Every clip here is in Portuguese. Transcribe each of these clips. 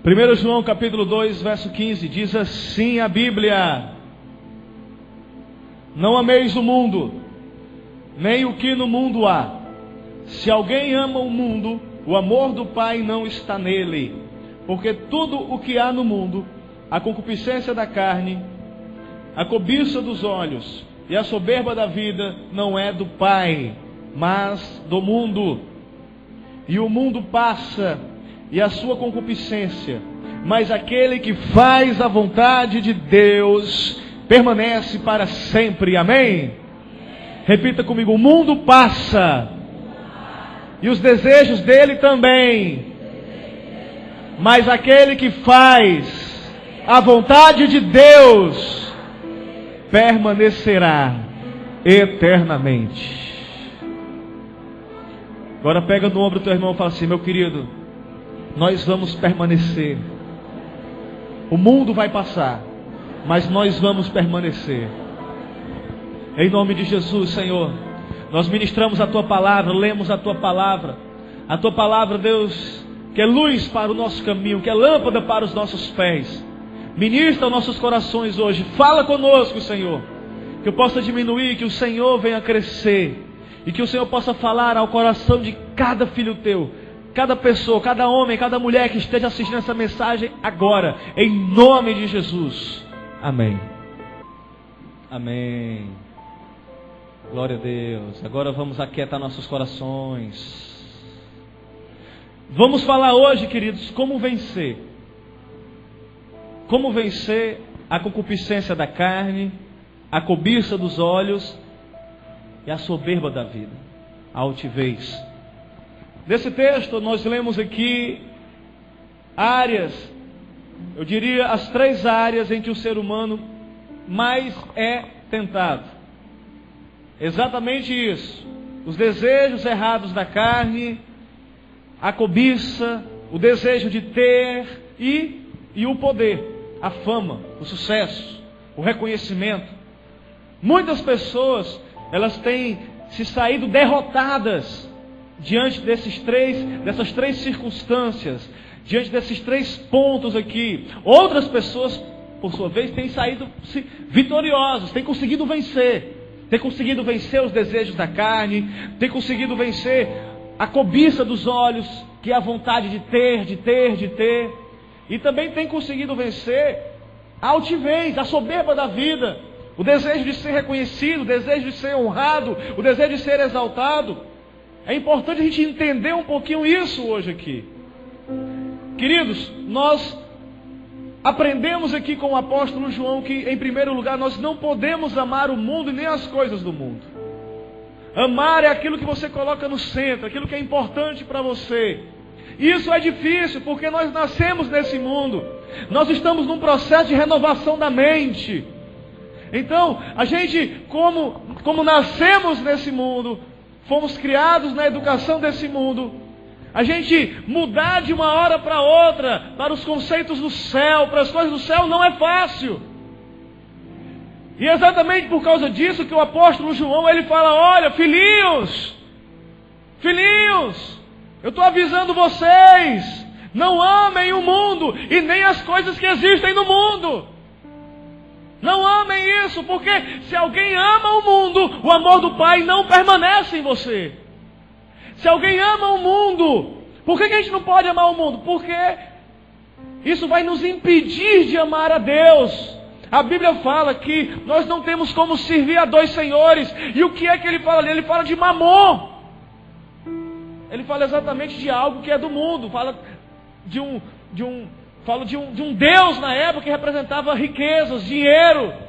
1 João capítulo 2, verso 15, diz assim a Bíblia: não ameis o mundo, nem o que no mundo há. Se alguém ama o mundo, o amor do Pai não está nele. Porque tudo o que há no mundo, a concupiscência da carne, a cobiça dos olhos e a soberba da vida, não é do Pai, mas do mundo. E o mundo passa, e a sua concupiscência, mas aquele que faz a vontade de Deus permanece para sempre. Amém? Repita comigo: o mundo passa, e os desejos dele também, mas aquele que faz a vontade de Deus permanecerá eternamente. Agora pega no ombro do teu irmão e fala assim: meu querido, nós vamos permanecer. O mundo vai passar, mas nós vamos permanecer. Em nome de Jesus, Senhor, nós ministramos a Tua palavra, lemos a Tua palavra. A Tua palavra, Deus, que é luz para o nosso caminho, que é lâmpada para os nossos pés. Ministra os nossos corações hoje. Fala conosco, Senhor. Que eu possa diminuir, que o Senhor venha crescer. E que o Senhor possa falar ao coração de cada filho Teu, cada pessoa, cada homem, cada mulher que esteja assistindo essa mensagem agora, em nome de Jesus. Amém. Amém. Glória a Deus. Agora vamos aquietar nossos corações. Vamos falar hoje, queridos, como vencer. Como vencer a concupiscência da carne, a cobiça dos olhos e a soberba da vida, a altivez. Nesse texto nós lemos aqui áreas, eu diria as 3 áreas em que o ser humano mais é tentado. Exatamente isso: os desejos errados da carne, a cobiça, o desejo de ter e o poder, a fama, o sucesso, o reconhecimento. Muitas pessoas, elas têm se saído derrotadas diante dessas três circunstâncias, diante desses 3 pontos aqui. Outras pessoas, por sua vez, têm saído vitoriosas, têm conseguido vencer. Têm conseguido vencer os desejos da carne, têm conseguido vencer a cobiça dos olhos, que é a vontade de ter. E também têm conseguido vencer a altivez, a soberba da vida, o desejo de ser reconhecido, o desejo de ser honrado, o desejo de ser exaltado. É importante a gente entender um pouquinho isso hoje aqui. Queridos, nós aprendemos aqui com o apóstolo João que, em primeiro lugar, nós não podemos amar o mundo e nem as coisas do mundo. Amar é aquilo que você coloca no centro, aquilo que é importante para você. Isso é difícil porque nós nascemos nesse mundo. Nós estamos num processo de renovação da mente. Então, a gente, como nascemos nesse mundo, fomos criados na educação desse mundo, a gente mudar de uma hora para outra, para os conceitos do céu, para as coisas do céu, não é fácil. E é exatamente por causa disso que o apóstolo João, ele fala: olha, filhinhos, eu estou avisando vocês, não amem o mundo e nem as coisas que existem no mundo. Não amem isso, porque se alguém ama o mundo, o amor do Pai não permanece em você. Se alguém ama o mundo, por que a gente não pode amar o mundo? Porque isso vai nos impedir de amar a Deus. A Bíblia fala que nós não temos como servir a 2 senhores. E o que é que ele fala ali? Ele fala de mamon. Ele fala exatamente de algo que é do mundo. Fala de um Deus na época que representava riquezas, dinheiro.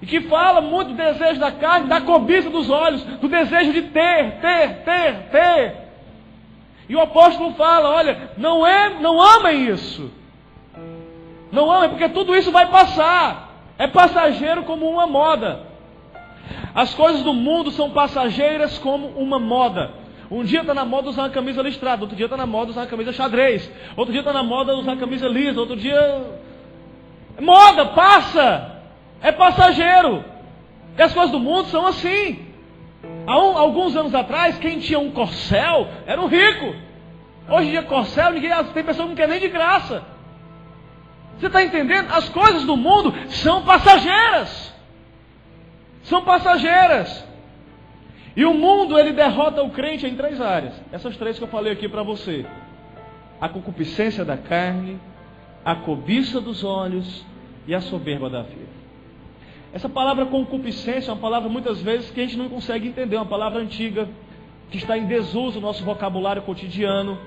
E que fala muito do desejo da carne, da cobiça dos olhos, do desejo de ter. E o apóstolo fala: olha, não amem isso. Não amem, porque tudo isso vai passar. É passageiro como uma moda. As coisas do mundo são passageiras como uma moda. Um dia está na moda usar uma camisa listrada, outro dia está na moda usar uma camisa xadrez, outro dia está na moda usar uma camisa lisa, outro dia... Moda, passa! É passageiro. E as coisas do mundo são assim. Há alguns anos atrás, quem tinha um corcel era um rico. Hoje em dia, Corcel, tem pessoa que não quer nem de graça. Você está entendendo? As coisas do mundo são passageiras. São passageiras. E o mundo, ele derrota o crente em 3 áreas. Essas 3 que eu falei aqui para você. A concupiscência da carne, a cobiça dos olhos e a soberba da vida. Essa palavra concupiscência é uma palavra muitas vezes que a gente não consegue entender. É uma palavra antiga, que está em desuso no nosso vocabulário cotidiano.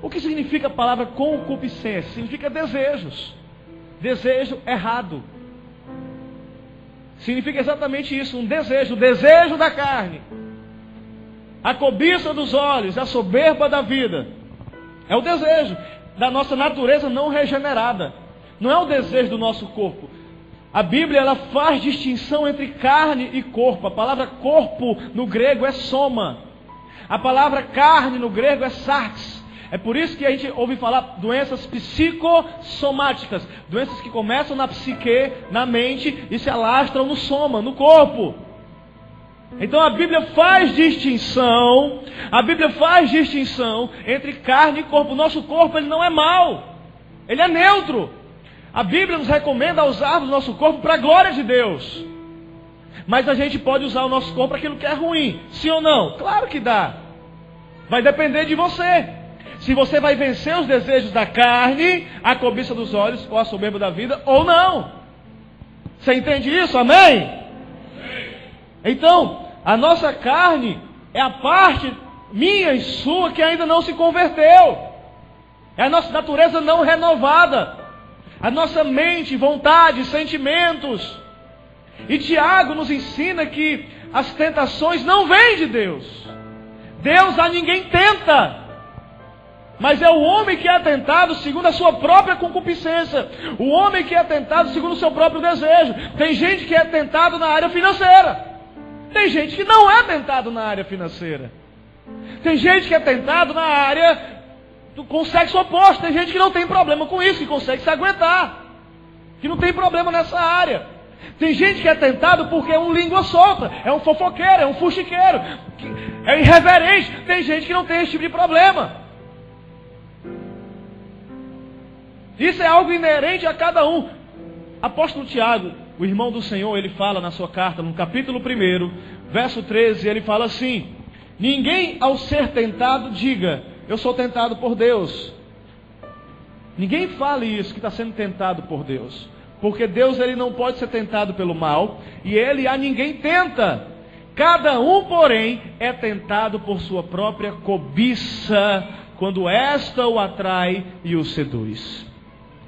O que significa a palavra concupiscência? Significa desejos. Desejo errado. Significa exatamente isso, um desejo, o desejo da carne. A cobiça dos olhos, a soberba da vida. É o desejo da nossa natureza não regenerada. Não é o desejo do nosso corpo. A Bíblia, ela faz distinção entre carne e corpo. A palavra corpo no grego é soma. A palavra carne no grego é sarx. É por isso que a gente ouve falar doenças psicossomáticas. Doenças que começam na psique, na mente, e se alastram no soma, no corpo. Então a Bíblia faz distinção. A Bíblia faz distinção entre carne e corpo. O nosso corpo, ele não é mau. Ele é neutro. A Bíblia nos recomenda usarmos o nosso corpo para a glória de Deus. Mas a gente pode usar o nosso corpo para aquilo que é ruim. Sim ou não? Claro que dá. Vai depender de você. Se você vai vencer os desejos da carne, a cobiça dos olhos ou a soberba da vida, ou não. Você entende isso? Amém? Então, a nossa carne é a parte minha e sua que ainda não se converteu. É a nossa natureza não renovada. A nossa mente, vontade, sentimentos. E Tiago nos ensina que as tentações não vêm de Deus. Deus a ninguém tenta. Mas é o homem que é tentado segundo a sua própria concupiscência. O homem que é tentado segundo o seu próprio desejo. Tem gente que é tentado na área financeira. Tem gente que não é tentado na área financeira. Tem gente que é tentado na área com sexo oposto. Tem gente que não tem problema com isso, que consegue se aguentar. Que não tem problema nessa área. Tem gente que é tentado porque é um língua solta. É um fofoqueiro, é um fuxiqueiro. É irreverente. Tem gente que não tem esse tipo de problema. Isso é algo inerente a cada um. Apóstolo Tiago, o irmão do Senhor, ele fala na sua carta, no capítulo 1, verso 13, ele fala assim: ninguém ao ser tentado diga, eu sou tentado por Deus. Ninguém fale isso, que está sendo tentado por Deus. Porque Deus, ele não pode ser tentado pelo mal, e ele a ninguém tenta. Cada um, porém, é tentado por sua própria cobiça, quando esta o atrai e o seduz.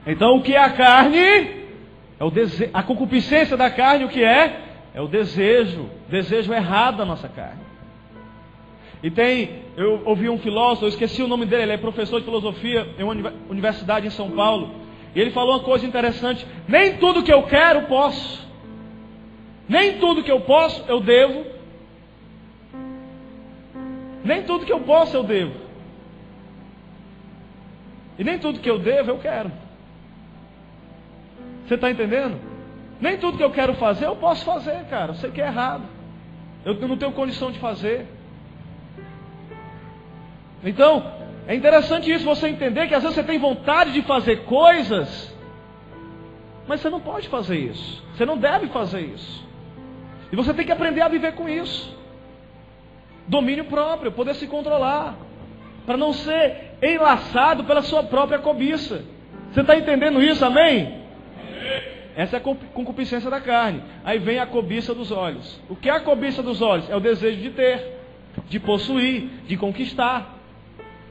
Então, o que é a carne? É o desejo. A concupiscência da carne, o que é? É o desejo errado da nossa carne. E eu ouvi um filósofo, eu esqueci o nome dele, ele é professor de filosofia em uma universidade em São Paulo. E ele falou uma coisa interessante: nem tudo que eu quero, posso. Nem tudo que eu posso, eu devo. Nem tudo que eu posso, eu devo. E nem tudo que eu devo, eu quero. Você está entendendo? Nem tudo que eu quero fazer, eu posso fazer, cara. Eu sei que é errado. Eu não tenho condição de fazer. Então, é interessante isso, você entender que às vezes você tem vontade de fazer coisas, mas você não pode fazer isso. Você não deve fazer isso. E você tem que aprender a viver com isso. Domínio próprio, poder se controlar, para não ser enlaçado pela sua própria cobiça. Você está entendendo isso, amém? Essa é a concupiscência da carne. Aí vem a cobiça dos olhos. O que é a cobiça dos olhos? É o desejo de ter, de possuir, de conquistar.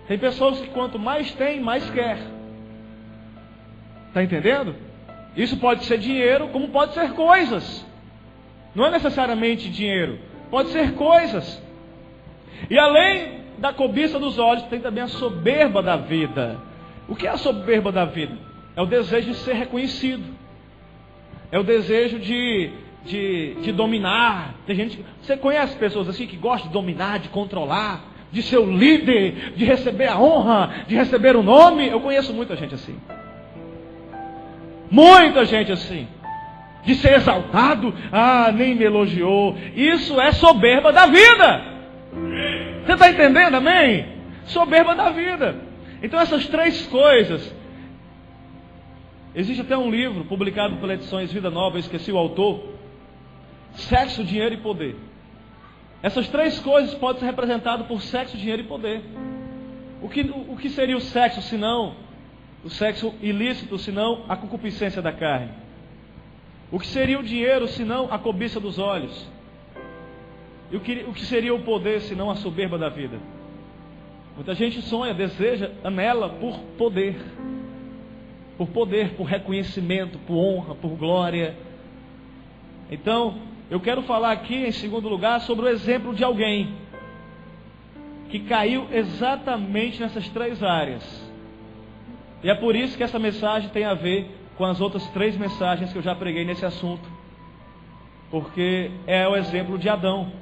Tem pessoas que quanto mais tem, mais quer. Está entendendo? Isso pode ser dinheiro, como pode ser coisas. Não é necessariamente dinheiro. Pode ser coisas. E além da cobiça dos olhos, tem também a soberba da vida. O que é a soberba da vida? É o desejo de ser reconhecido. É o desejo de dominar. Tem gente, você conhece pessoas assim que gostam de dominar, de controlar, de ser o líder, de receber a honra, de receber o nome? Eu conheço muita gente assim. Muita gente assim. De ser exaltado. Ah, nem me elogiou. Isso é soberba da vida. Você está entendendo, amém? Soberba da vida. Então essas três coisas, existe até um livro publicado pela Edições Vida Nova, eu esqueci o autor, sexo, dinheiro e poder. Essas três coisas podem ser representadas por sexo, dinheiro e poder. O que seria o sexo, senão o sexo ilícito, senão a concupiscência da carne? O que seria o dinheiro, senão a cobiça dos olhos? E o que seria o poder, senão a soberba da vida? Muita gente sonha, deseja, anela por poder. Por poder, por reconhecimento, por honra, por glória. Então, eu quero falar aqui, em segundo lugar, sobre o exemplo de alguém que caiu exatamente nessas três áreas. E é por isso que essa mensagem tem a ver com as outras três mensagens que eu já preguei nesse assunto. Porque é o exemplo de Adão.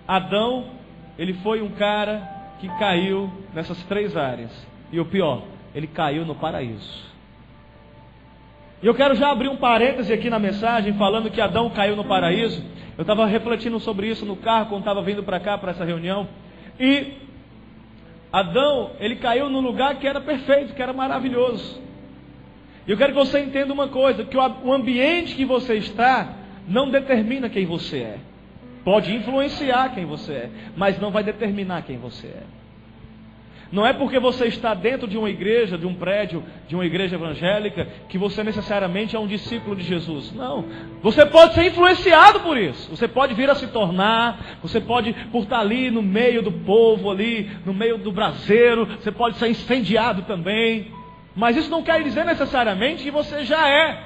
Adão, ele foi um cara que caiu nessas três áreas. E o pior, ele caiu no paraíso. E eu quero já abrir um parêntese aqui na mensagem, falando que Adão caiu no paraíso. Eu estava refletindo sobre isso no carro, quando estava vindo para cá, para essa reunião. E Adão, ele caiu num lugar que era perfeito, que era maravilhoso. E eu quero que você entenda uma coisa, que o ambiente que você está não determina quem você é. Pode influenciar quem você é, mas não vai determinar quem você é. Não é porque você está dentro de uma igreja, de um prédio, de uma igreja evangélica, que você necessariamente é um discípulo de Jesus. Não. Você pode ser influenciado por isso. Você pode vir a se tornar, você pode, por estar ali no meio do povo, ali no meio do braseiro, você pode ser incendiado também. Mas isso não quer dizer necessariamente que você já é.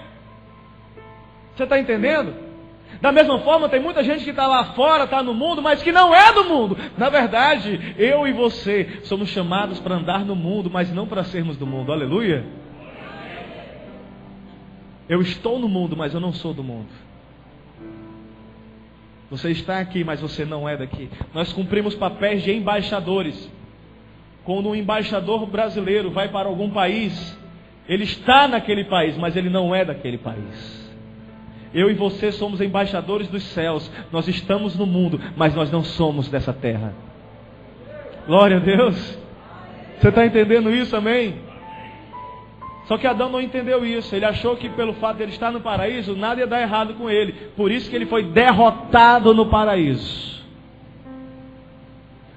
Você está entendendo? Da mesma forma, tem muita gente que está lá fora, está no mundo, mas que não é do mundo. Na verdade, eu e você somos chamados para andar no mundo, mas não para sermos do mundo. Aleluia! Eu estou no mundo, mas eu não sou do mundo. Você está aqui, mas você não é daqui. Nós cumprimos papéis de embaixadores. Quando um embaixador brasileiro vai para algum país, ele está naquele país, mas ele não é daquele país. Eu e você somos embaixadores dos céus. Nós estamos no mundo, mas nós não somos dessa terra. Glória a Deus. Você está entendendo isso, amém? Só que Adão não entendeu isso. Ele achou que pelo fato de ele estar no paraíso, nada ia dar errado com ele. Por isso que ele foi derrotado no paraíso.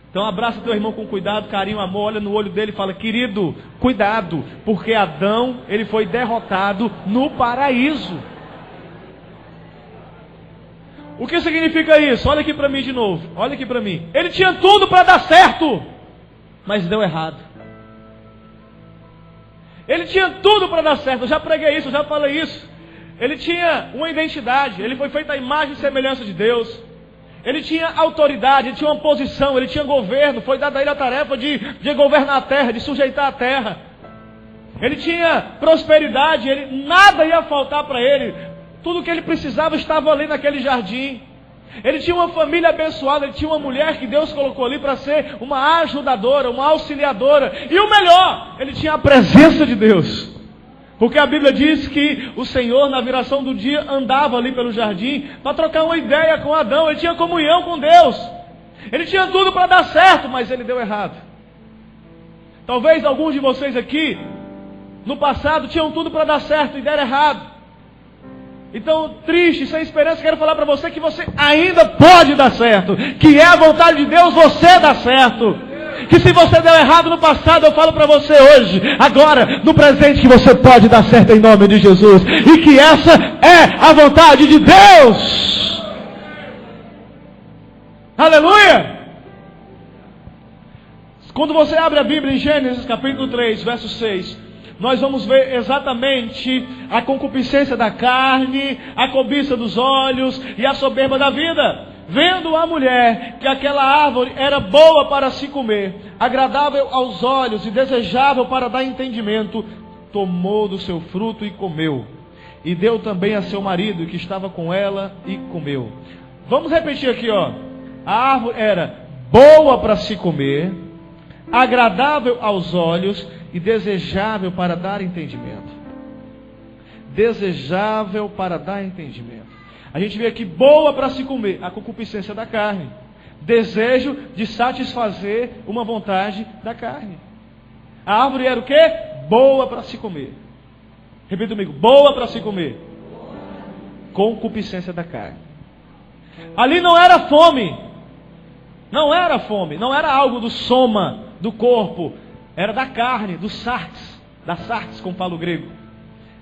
Então abraça teu irmão com cuidado, carinho, amor. Olha no olho dele e fala: querido, cuidado, porque Adão, ele foi derrotado no paraíso. O que significa isso? Olha aqui para mim de novo. Olha aqui para mim. Ele tinha tudo para dar certo, mas deu errado. Ele tinha tudo para dar certo. Eu já preguei isso, eu já falei isso. Ele tinha uma identidade. Ele foi feito à imagem e semelhança de Deus. Ele tinha autoridade, ele tinha uma posição, ele tinha governo. Foi dada a ele a tarefa de governar a terra, de sujeitar a terra. Ele tinha prosperidade, nada ia faltar para ele. Tudo que ele precisava estava ali naquele jardim. Ele tinha uma família abençoada. Ele tinha uma mulher que Deus colocou ali para ser uma ajudadora, uma auxiliadora. E o melhor, ele tinha a presença de Deus. Porque a Bíblia diz que o Senhor, na viração do dia, andava ali pelo jardim para trocar uma ideia com Adão. Ele tinha comunhão com Deus. Ele tinha tudo para dar certo, mas ele deu errado. Talvez alguns de vocês aqui, no passado, tinham tudo para dar certo e deram errado. Então, triste, sem esperança, quero falar para você que você ainda pode dar certo. Que é a vontade de Deus, você dá certo. Que se você deu errado no passado, eu falo para você hoje, agora, no presente, que você pode dar certo em nome de Jesus. E que essa é a vontade de Deus. Aleluia! Quando você abre a Bíblia em Gênesis capítulo 3, verso 6... nós vamos ver exatamente a concupiscência da carne, a cobiça dos olhos e a soberba da vida. Vendo a mulher que aquela árvore era boa para se comer, agradável aos olhos e desejável para dar entendimento, tomou do seu fruto e comeu. E deu também a seu marido que estava com ela e comeu. Vamos repetir aqui, ó. A árvore era boa para se comer, agradável aos olhos e desejável para dar entendimento. Desejável para dar entendimento. A gente vê aqui boa para se comer, a concupiscência da carne. Desejo de satisfazer uma vontade da carne. A árvore era o quê? Boa para se comer. Repita comigo, boa para se comer. Concupiscência da carne. Ali não era fome. Não era fome. Não era algo do soma, do corpo. Era da carne, do sarx. Da sarx, como fala o grego.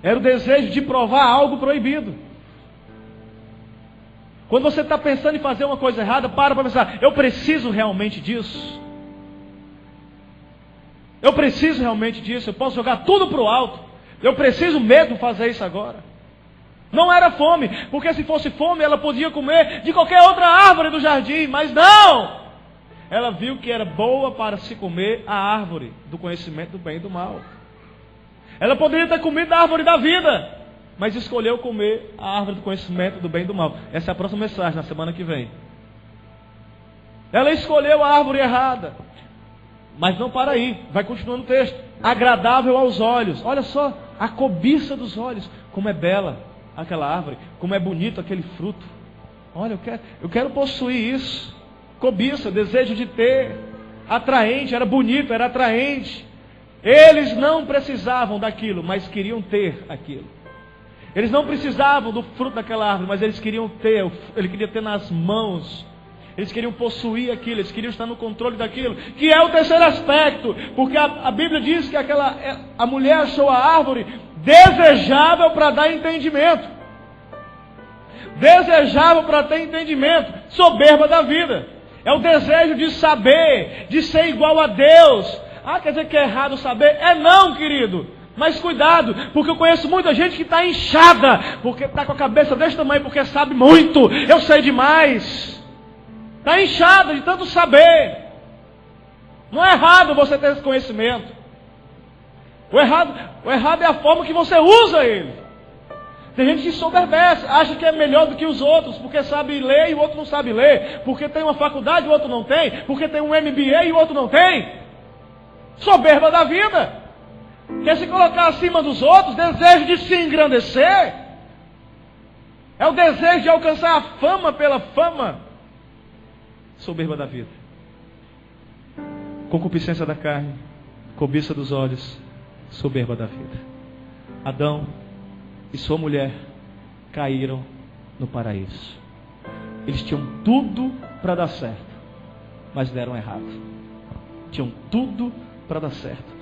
Era o desejo de provar algo proibido. Quando você está pensando em fazer uma coisa errada, para pensar, eu preciso realmente disso? Eu preciso realmente disso? Eu posso jogar tudo para o alto? Eu preciso mesmo fazer isso agora? Não era fome, porque se fosse fome, ela podia comer de qualquer outra árvore do jardim, mas não! Ela viu que era boa para se comer a árvore do conhecimento do bem e do mal. Ela poderia ter comido da árvore da vida, mas escolheu comer a árvore do conhecimento do bem e do mal. Essa é a próxima mensagem, na semana que vem. Ela escolheu a árvore errada. Mas não para aí, vai continuando o texto. Agradável aos olhos. Olha só, a cobiça dos olhos. Como é bela aquela árvore, como é bonito aquele fruto. Olha, eu quero possuir isso. Cobiça, desejo de ter. Atraente, era bonito, era atraente. Eles não precisavam daquilo, mas queriam ter aquilo. Eles não precisavam do fruto daquela árvore, mas eles queriam ter. Ele queria ter nas mãos. Eles queriam possuir aquilo, eles queriam estar no controle daquilo, que é o terceiro aspecto, porque a Bíblia diz que a mulher achou a árvore desejável para dar entendimento. Desejável para ter entendimento, soberba da vida. É o desejo de saber, de ser igual a Deus. Quer dizer que é errado saber? É não, querido. Mas cuidado, porque eu conheço muita gente que está inchada, porque está com a cabeça desse tamanho, porque sabe muito, eu sei demais. Está inchada de tanto saber. Não é errado você ter esse conhecimento. O errado é a forma que você usa ele. Tem gente que soberbece, acha que é melhor do que os outros, porque sabe ler e o outro não sabe ler, porque tem uma faculdade e o outro não tem, porque tem um MBA e o outro não tem. Soberba da vida. Quer se colocar acima dos outros, desejo de se engrandecer. É o desejo de alcançar a fama pela fama. Soberba da vida. Concupiscência da carne, cobiça dos olhos, soberba da vida. Adão e sua mulher caíram no paraíso. Eles tinham tudo para dar certo, mas deram errado. Tinham tudo para dar certo.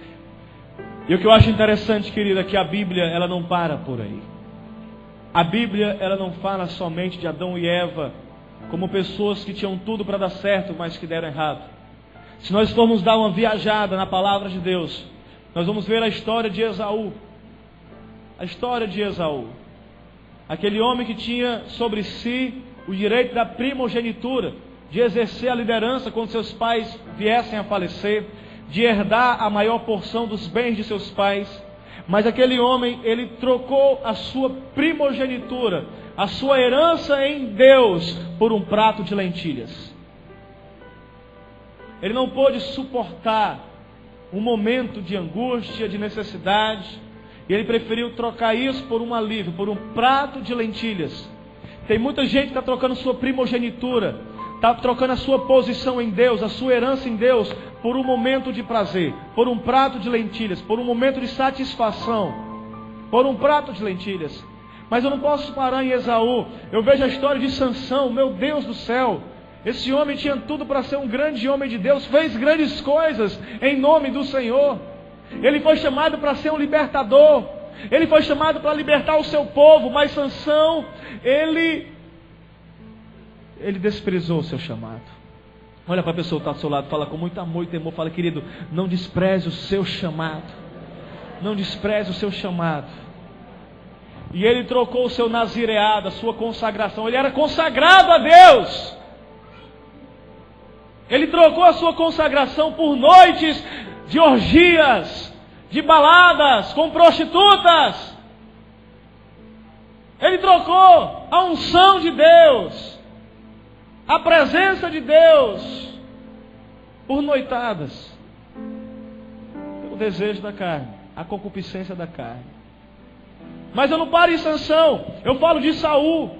E o que eu acho interessante, querida, é que a Bíblia, ela não para por aí. A Bíblia, ela não fala somente de Adão e Eva como pessoas que tinham tudo para dar certo, mas que deram errado. Se nós formos dar uma viajada na palavra de Deus, nós vamos ver a história de Esaú. A história de Esaú. Aquele homem que tinha sobre si o direito da primogenitura, de exercer a liderança quando seus pais viessem a falecer, de herdar a maior porção dos bens de seus pais. Mas aquele homem, ele trocou a sua primogenitura, a sua herança em Deus, por um prato de lentilhas. Ele não pôde suportar um momento de angústia, de necessidade, e ele preferiu trocar isso por um alívio, por um prato de lentilhas. Tem muita gente que está trocando sua primogenitura, está trocando a sua posição em Deus, a sua herança em Deus, por um momento de prazer, por um prato de lentilhas, por um momento de satisfação, por um prato de lentilhas. Mas eu não posso parar em Esaú. Eu vejo a história de Sansão, meu Deus do céu. Esse homem tinha tudo para ser um grande homem de Deus, fez grandes coisas em nome do Senhor. Ele foi chamado para ser um libertador, ele foi chamado para libertar o seu povo, mas Sansão, ele desprezou o seu chamado. Olha para a pessoa que está do seu lado, fala com muito amor e temor, fala: querido, não despreze o seu chamado, não despreze o seu chamado. E ele trocou o seu nazireado, a sua consagração. Ele era consagrado a Deus. Ele trocou a sua consagração por noites de orgias, de baladas com prostitutas. Ele trocou a unção de Deus, a presença de Deus, por noitadas, pelo desejo da carne, a concupiscência da carne. Mas eu não paro em Sansão, eu falo de Saul,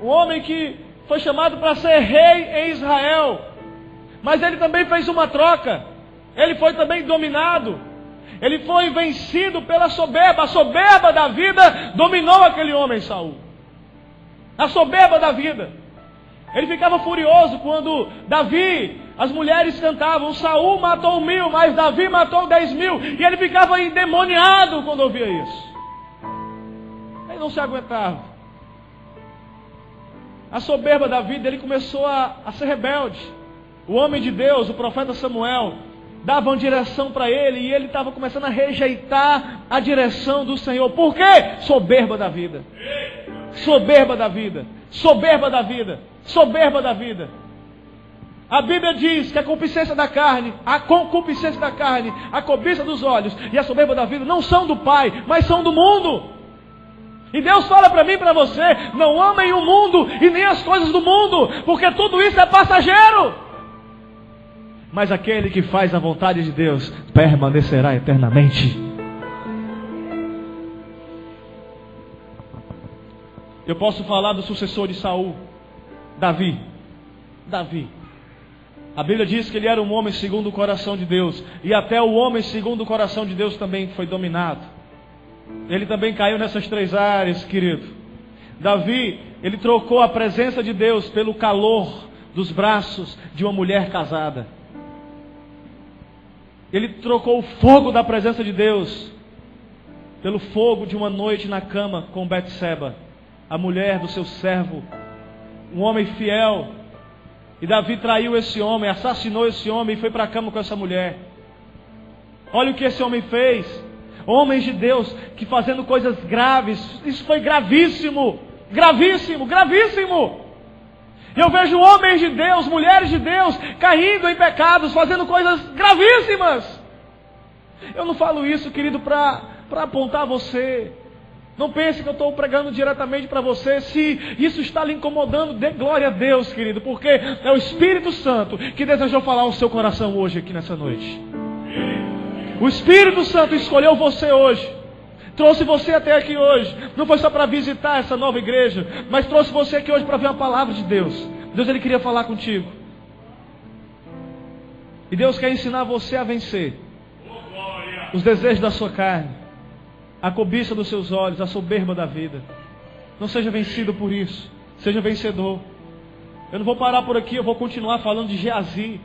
o homem que foi chamado para ser rei em Israel, mas ele também fez uma troca. ele foi também dominado. Ele foi vencido pela soberba. A soberba da vida dominou aquele homem, Saul. A soberba da vida. Ele ficava furioso quando Davi, as mulheres cantavam: Saul matou 1000, mas Davi matou 10.000. E ele ficava endemoniado quando ouvia isso. Ele não se aguentava. A soberba da vida, ele começou a ser rebelde. O homem de Deus, o profeta Samuel, dava uma direção para ele, e ele estava começando a rejeitar a direção do Senhor. Por quê? Soberba da vida. Soberba da vida. Soberba da vida. Soberba da vida. A Bíblia diz que a concupiscência da carne, a cobiça dos olhos e a soberba da vida não são do Pai, mas são do mundo. E Deus fala para mim e para você: não amem o mundo e nem as coisas do mundo, porque tudo isso é passageiro. Mas aquele que faz a vontade de Deus permanecerá eternamente. Eu posso falar do sucessor de Saul, Davi. A Bíblia diz que ele era um homem segundo o coração de Deus. E até o homem segundo o coração de Deus também foi dominado. Ele também caiu nessas 3 áreas, querido. Davi, ele trocou a presença de Deus pelo calor dos braços de uma mulher casada. Ele trocou o fogo da presença de Deus pelo fogo de uma noite na cama com Betseba, a mulher do seu servo, um homem fiel. E Davi traiu esse homem, assassinou esse homem e foi para a cama com essa mulher. Olha o que esse homem fez. Homens de Deus que fazendo coisas graves. Isso foi gravíssimo. Gravíssimo, gravíssimo. E eu vejo homens de Deus, mulheres de Deus caindo em pecados, fazendo coisas gravíssimas. Eu não falo isso, querido, para apontar você. Não pense que eu estou pregando diretamente para você. Se isso está lhe incomodando, dê glória a Deus, querido, porque é o Espírito Santo que desejou falar ao seu coração hoje, aqui nessa noite. O Espírito Santo escolheu você hoje, trouxe você até aqui hoje. Não foi só para visitar essa nova igreja, mas trouxe você aqui hoje para ver a palavra de Deus. Deus, Ele queria falar contigo. E Deus quer ensinar você a vencer os desejos da sua carne, a cobiça dos seus olhos, a soberba da vida. Não seja vencido por isso. Seja vencedor. Eu não vou parar por aqui, eu vou continuar falando de Geazi,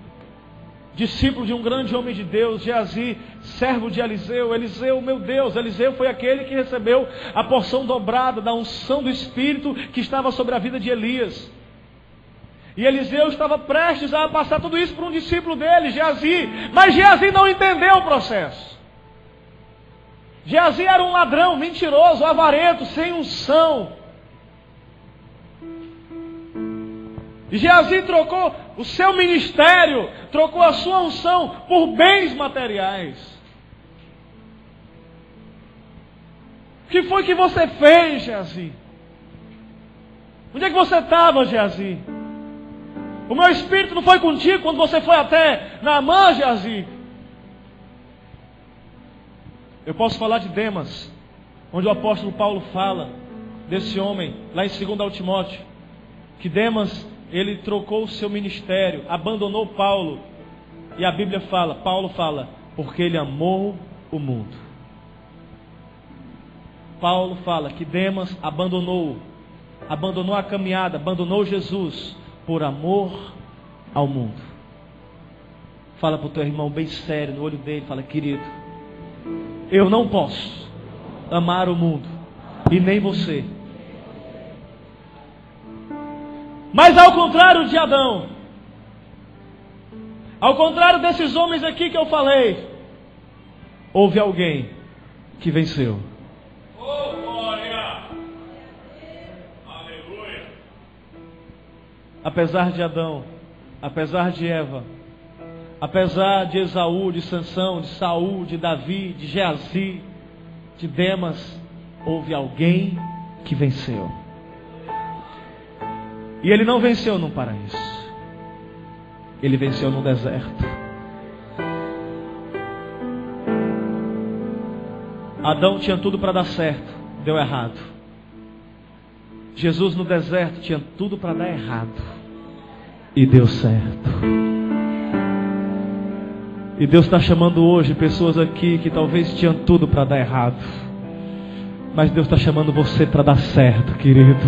discípulo de um grande homem de Deus. Geazi, servo de Eliseu. Eliseu, meu Deus, Eliseu foi aquele que recebeu a porção dobrada da unção do Espírito que estava sobre a vida de Elias. E Eliseu estava prestes a passar tudo isso para um discípulo dele, Geazi. Mas Geazi não entendeu o processo. Geazi era um ladrão, mentiroso, avarento, sem unção. E Geazi trocou o seu ministério, trocou a sua unção por bens materiais. O que foi que você fez, Geazi? Onde é que você estava, Geazi? O meu espírito não foi contigo quando você foi até Naamã, Geazi? Eu posso falar de Demas, onde o apóstolo Paulo fala desse homem, lá em 2 Timóteo, que Demas, ele trocou o seu ministério, abandonou Paulo, e a Bíblia fala, Paulo fala, porque ele amou o mundo. Paulo fala que Demas abandonou a caminhada, abandonou Jesus, por amor ao mundo. Fala para o teu irmão bem sério, no olho dele, fala: querido, eu não posso amar o mundo, e nem você. Mas ao contrário de Adão, ao contrário desses homens aqui que eu falei, houve alguém que venceu. Oh, glória! Aleluia! Apesar de Adão, apesar de Eva, apesar de Esaú, de Sansão, de Saul, de Davi, de Geazi, de Demas, houve alguém que venceu. E ele não venceu num paraíso, ele venceu num deserto. Adão tinha tudo para dar certo, deu errado. Jesus no deserto tinha tudo para dar errado e deu certo. E Deus está chamando hoje pessoas aqui que talvez tinham tudo para dar errado. Mas Deus está chamando você para dar certo, querido.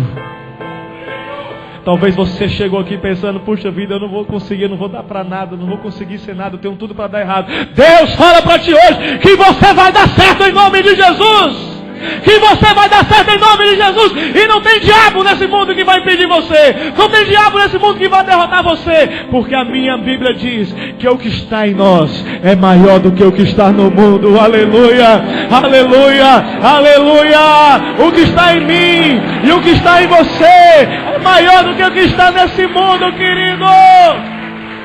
Talvez você chegou aqui pensando, puxa vida, eu não vou conseguir, eu não vou dar para nada, eu não vou conseguir ser nada, eu tenho tudo para dar errado. Deus fala para ti hoje que você vai dar certo em nome de Jesus. Que você vai dar certo em nome de Jesus. E não tem diabo nesse mundo que vai impedir você. Não tem diabo nesse mundo que vai derrotar você. Porque a minha Bíblia diz que o que está em nós é maior do que o que está no mundo. Aleluia, aleluia, aleluia. O que está em mim e o que está em você é maior do que o que está nesse mundo, querido.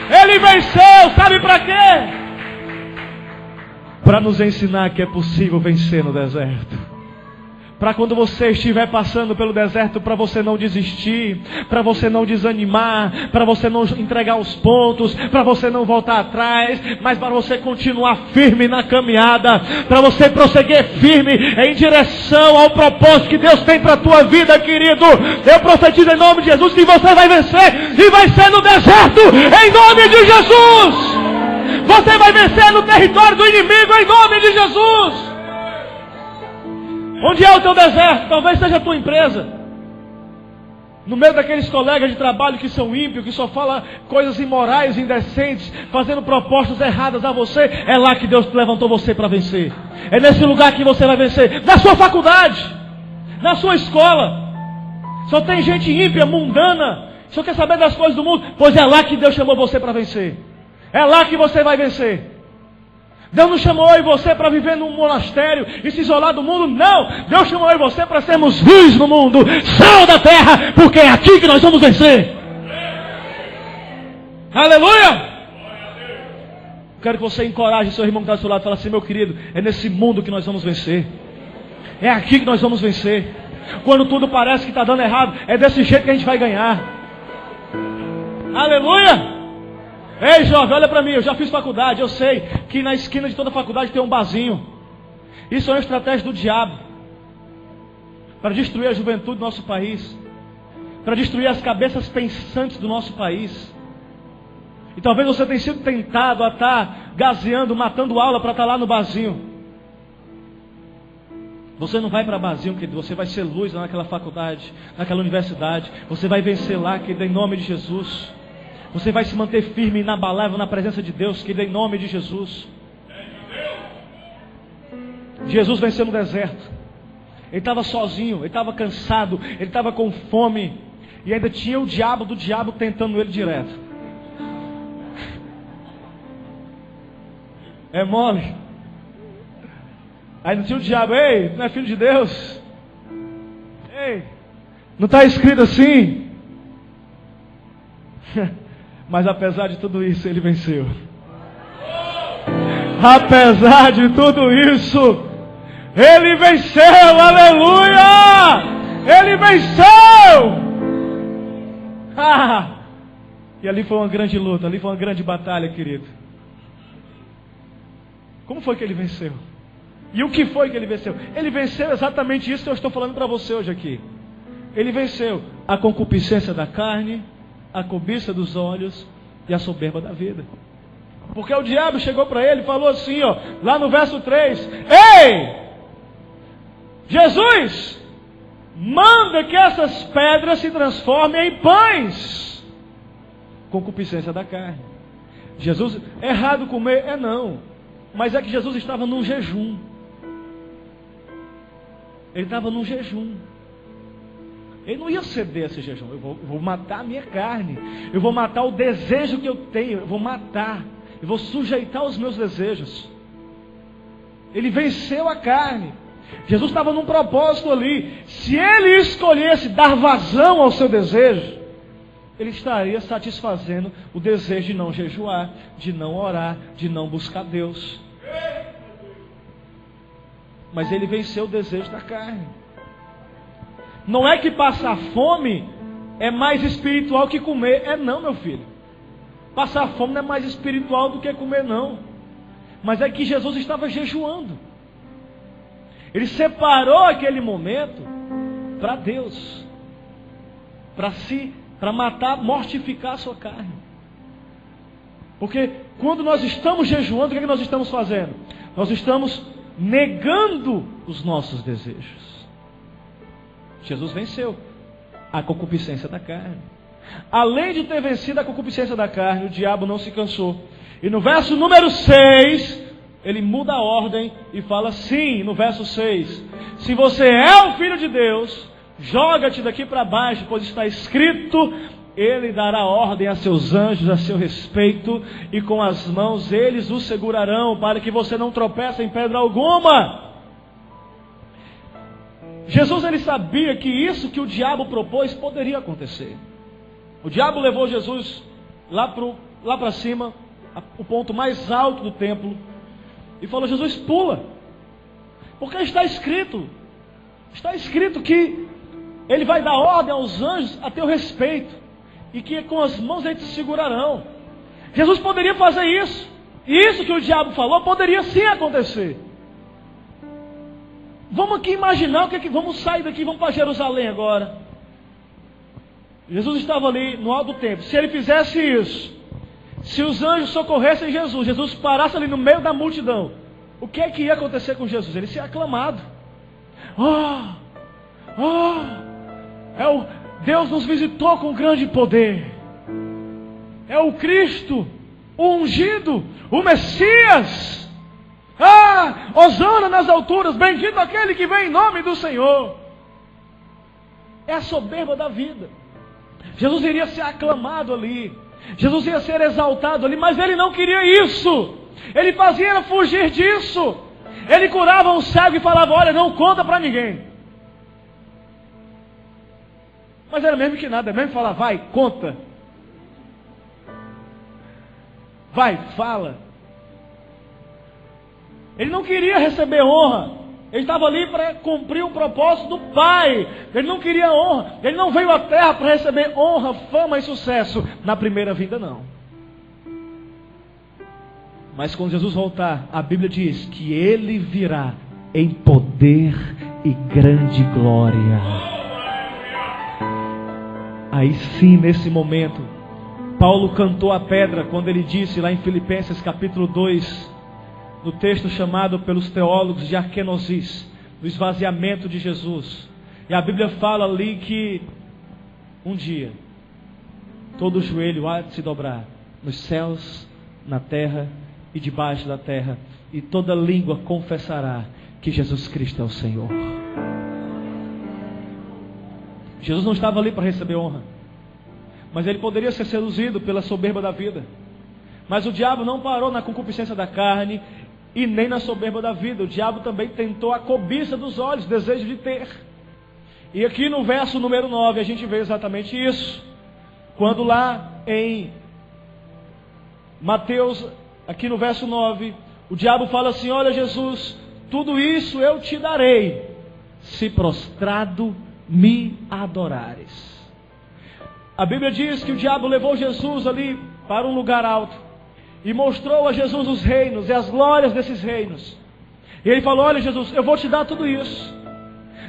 Ele venceu, sabe para quê? Para nos ensinar que é possível vencer no deserto. Para quando você estiver passando pelo deserto, para você não desistir, para você não desanimar, para você não entregar os pontos, para você não voltar atrás, mas para você continuar firme na caminhada, para você prosseguir firme em direção ao propósito que Deus tem para a tua vida, querido. Eu profetizo em nome de Jesus que você vai vencer, e vai ser no deserto, em nome de Jesus. Você vai vencer no território do inimigo, em nome de Jesus. Onde é o teu deserto? Talvez seja a tua empresa. No meio daqueles colegas de trabalho que são ímpios, que só falam coisas imorais, indecentes, fazendo propostas erradas a você. É lá que Deus levantou você para vencer. É nesse lugar que você vai vencer. Na sua faculdade, na sua escola. Só tem gente ímpia, mundana, só quer saber das coisas do mundo. Pois é lá que Deus chamou você para vencer. É lá que você vai vencer. Deus não chamou eu e você para viver num monastério e se isolar do mundo, não. Deus chamou eu e você para sermos luz no mundo, sal da terra, porque é aqui que nós vamos vencer. Aleluia! Quero que você encoraje seu irmão que está do seu lado e fale assim, meu querido, é nesse mundo que nós vamos vencer. É aqui que nós vamos vencer. Quando tudo parece que está dando errado, é desse jeito que a gente vai ganhar. Aleluia! Ei, jovem, olha para mim, eu já fiz faculdade, eu sei que na esquina de toda faculdade tem um barzinho. Isso é uma estratégia do diabo para destruir a juventude do nosso país, para destruir as cabeças pensantes do nosso país. E talvez você tenha sido tentado a estar gazeando, matando aula para estar lá no barzinho. Você não vai para barzinho, querido, você vai ser luz lá naquela faculdade, naquela universidade. Você vai vencer lá, querido, em nome de Jesus. Você vai se manter firme e inabalável na presença de Deus, querido, em nome de Jesus. Jesus venceu no deserto. Ele estava sozinho, ele estava cansado, ele estava com fome. E ainda tinha o diabo do diabo tentando ele direto. É mole. Aí não tinha o diabo, ei, tu não é filho de Deus? Ei, não está escrito assim? Mas apesar de tudo isso, ele venceu. Apesar de tudo isso, ele venceu, aleluia! Ele venceu! E ali foi uma grande luta, ali foi uma grande batalha, querido. Como foi que ele venceu? E o que foi que ele venceu? Ele venceu exatamente isso que eu estou falando para você hoje aqui. Ele venceu a concupiscência da carne, a cobiça dos olhos e a soberba da vida. Porque o diabo chegou para ele e falou assim, ó, lá no verso 3: ei, Jesus, manda que essas pedras se transformem em pães. Concupiscência da carne. Jesus, é errado comer? É não. Mas é que Jesus estava num jejum. Ele estava num jejum. Ele não ia ceder a esse jejum. Eu vou matar a minha carne. Eu vou matar o desejo que eu tenho. Eu vou matar. Eu vou sujeitar os meus desejos. Ele venceu a carne. Jesus estava num propósito ali. Se ele escolhesse dar vazão ao seu desejo, ele estaria satisfazendo o desejo de não jejuar, de não orar, de não buscar Deus. Mas ele venceu o desejo da carne. Não é que passar fome é mais espiritual que comer. É não, meu filho. Passar fome não é mais espiritual do que comer, não. Mas é que Jesus estava jejuando. Ele separou aquele momento para Deus. Para matar, mortificar a sua carne. Porque quando nós estamos jejuando, o que é que nós estamos fazendo? Nós estamos negando os nossos desejos. Jesus venceu a concupiscência da carne. Além de ter vencido a concupiscência da carne, o diabo não se cansou. E no verso número 6, ele muda a ordem e fala assim, no verso 6: se você é o Filho de Deus, joga-te daqui para baixo, pois está escrito: Ele dará ordem a seus anjos a seu respeito, e com as mãos eles o segurarão, para que você não tropece em pedra alguma. Jesus, ele sabia que isso que o diabo propôs poderia acontecer. O diabo levou Jesus lá para cima, o ponto mais alto do templo, e falou: Jesus, pula, porque está escrito que ele vai dar ordem aos anjos a teu respeito, e que com as mãos eles te segurarão. Jesus poderia fazer isso, e isso que o diabo falou poderia sim acontecer. Vamos aqui imaginar vamos sair daqui, vamos para Jerusalém agora. Jesus estava ali no alto do templo. Se ele fizesse isso, se os anjos socorressem Jesus, Jesus parasse ali no meio da multidão, o que é que ia acontecer com Jesus? Ele seria aclamado. Deus nos visitou com grande poder. É o Cristo, o ungido, o Messias. Hosana nas alturas, bendito aquele que vem em nome do Senhor. É a soberba da vida. Jesus iria ser aclamado ali, Jesus ia ser exaltado ali, mas ele não queria isso. Ele fazia fugir disso. Ele curava um cego e falava: olha, não conta para ninguém. Mas era mesmo que nada, é mesmo falar: vai, conta. Vai, fala. Ele não queria receber honra. Ele estava ali para cumprir o propósito do Pai. Ele não queria honra. Ele não veio à terra para receber honra, fama e sucesso na primeira vinda, não. Mas quando Jesus voltar, a Bíblia diz que Ele virá em poder e grande glória. Aí sim, nesse momento, Paulo cantou a pedra quando ele disse lá em Filipenses capítulo 2, no texto chamado pelos teólogos de arquenosis, do esvaziamento de Jesus. E a Bíblia fala ali que um dia todo joelho há de se dobrar, nos céus, na terra e debaixo da terra, e toda língua confessará que Jesus Cristo é o Senhor. Jesus não estava ali para receber honra, mas ele poderia ser seduzido pela soberba da vida. Mas o diabo não parou na concupiscência da carne e nem na soberba da vida. O diabo também tentou a cobiça dos olhos, desejo de ter. E aqui no verso número 9 a gente vê exatamente isso. Quando lá em Mateus, aqui no verso 9, o diabo fala assim: olha, Jesus, tudo isso eu te darei, se prostrado me adorares. A Bíblia diz que o diabo levou Jesus ali para um lugar alto e mostrou a Jesus os reinos e as glórias desses reinos. E ele falou: olha, Jesus, eu vou te dar tudo isso,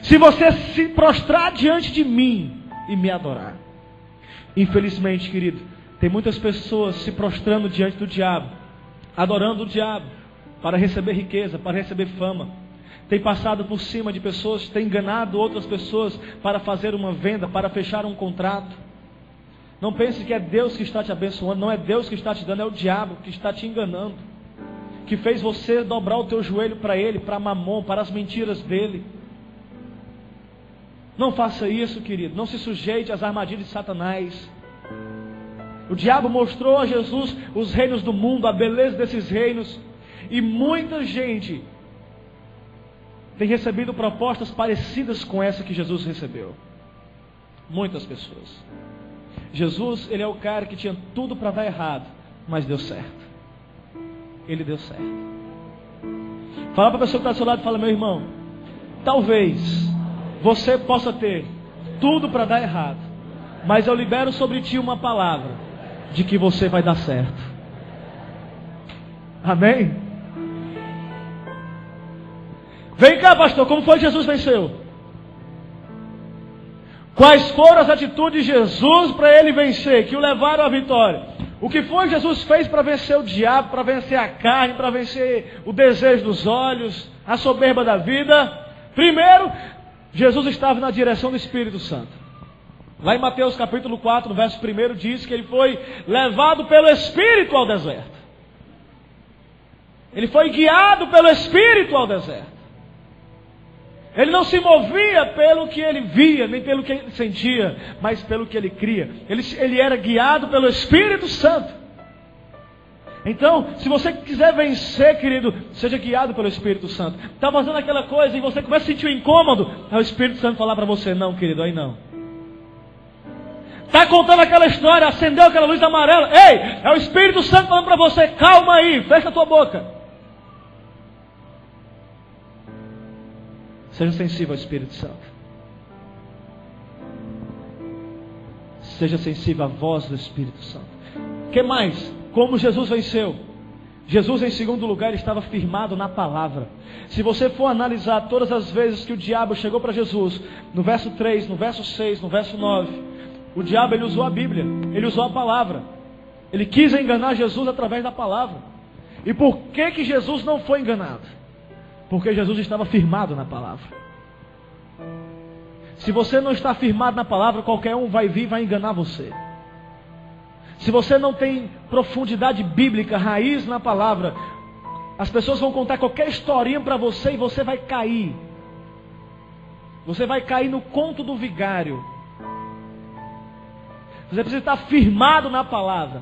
se você se prostrar diante de mim e me adorar. Infelizmente, querido, tem muitas pessoas se prostrando diante do diabo, adorando o diabo para receber riqueza, para receber fama. Tem passado por cima de pessoas, tem enganado outras pessoas para fazer uma venda, para fechar um contrato. Não pense que é Deus que está te abençoando, não é Deus que está te dando, é o diabo que está te enganando, que fez você dobrar o teu joelho para ele, para Mamon, para as mentiras dele. Não faça isso, querido, não se sujeite às armadilhas de Satanás. O diabo mostrou a Jesus os reinos do mundo, a beleza desses reinos, e muita gente tem recebido propostas parecidas com essa que Jesus recebeu. Muitas pessoas. Jesus, ele é o cara que tinha tudo para dar errado, mas deu certo. Ele deu certo. Fala para a pessoa que está do seu lado e fala: meu irmão, talvez você possa ter tudo para dar errado, mas eu libero sobre ti uma palavra de que você vai dar certo. Amém? Vem cá, pastor, como foi que Jesus venceu? Quais foram as atitudes de Jesus para ele vencer, que o levaram à vitória? O que foi que Jesus fez para vencer o diabo, para vencer a carne, para vencer o desejo dos olhos, a soberba da vida? Primeiro, Jesus estava na direção do Espírito Santo. Lá em Mateus capítulo 4, no verso 1, diz que ele foi levado pelo Espírito ao deserto. Ele foi guiado pelo Espírito ao deserto. Ele não se movia pelo que ele via, nem pelo que ele sentia, mas pelo que ele cria. Ele era guiado pelo Espírito Santo. Então, se você quiser vencer, querido, seja guiado pelo Espírito Santo. Está fazendo aquela coisa e você começa a sentir um incômodo, é o Espírito Santo falar para você: não, querido, aí não. Está contando aquela história, acendeu aquela luz amarela, ei, é o Espírito Santo falando para você: calma aí, fecha a tua boca. Seja sensível ao Espírito Santo. Seja sensível à voz do Espírito Santo. O que mais? Como Jesus venceu? Jesus, em segundo lugar, estava firmado na palavra. Se você for analisar todas as vezes que o diabo chegou para Jesus, no verso 3, no verso 6, no verso 9, o diabo ele usou a Bíblia, ele usou a palavra. Ele quis enganar Jesus através da palavra. E por que Jesus não foi enganado? Porque Jesus estava firmado na palavra. Se você não está firmado na palavra, qualquer um vai vir e vai enganar você. Se você não tem profundidade bíblica, raiz na palavra, as pessoas vão contar qualquer historinha para você e você vai cair. Você vai cair no conto do vigário. Você precisa estar firmado na palavra.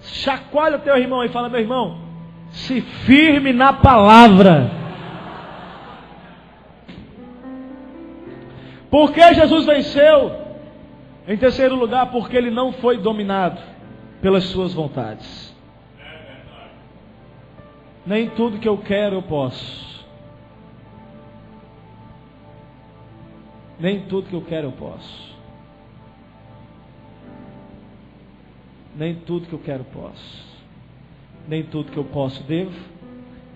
Chacoalha o teu irmão e fala: meu irmão, se firme na palavra. Por que Jesus venceu? Em terceiro lugar, porque ele não foi dominado pelas suas vontades. Nem tudo que eu quero eu posso. Nem tudo que eu quero eu posso. Nem tudo que eu quero eu posso. Nem tudo que eu posso devo,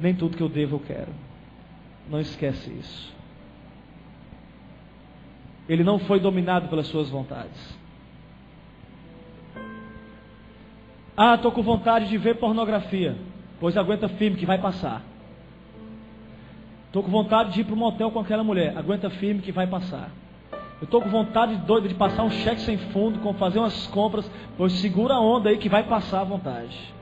nem tudo que eu devo eu quero. Não esquece isso. Ele não foi dominado pelas suas vontades. Ah, estou com vontade de ver pornografia. Pois aguenta firme que vai passar. Estou com vontade de ir para um motel com aquela mulher. Aguenta firme que vai passar. Eu estou com vontade doida de passar um cheque sem fundo, fazer umas compras. Pois segura a onda aí que vai passar a vontade.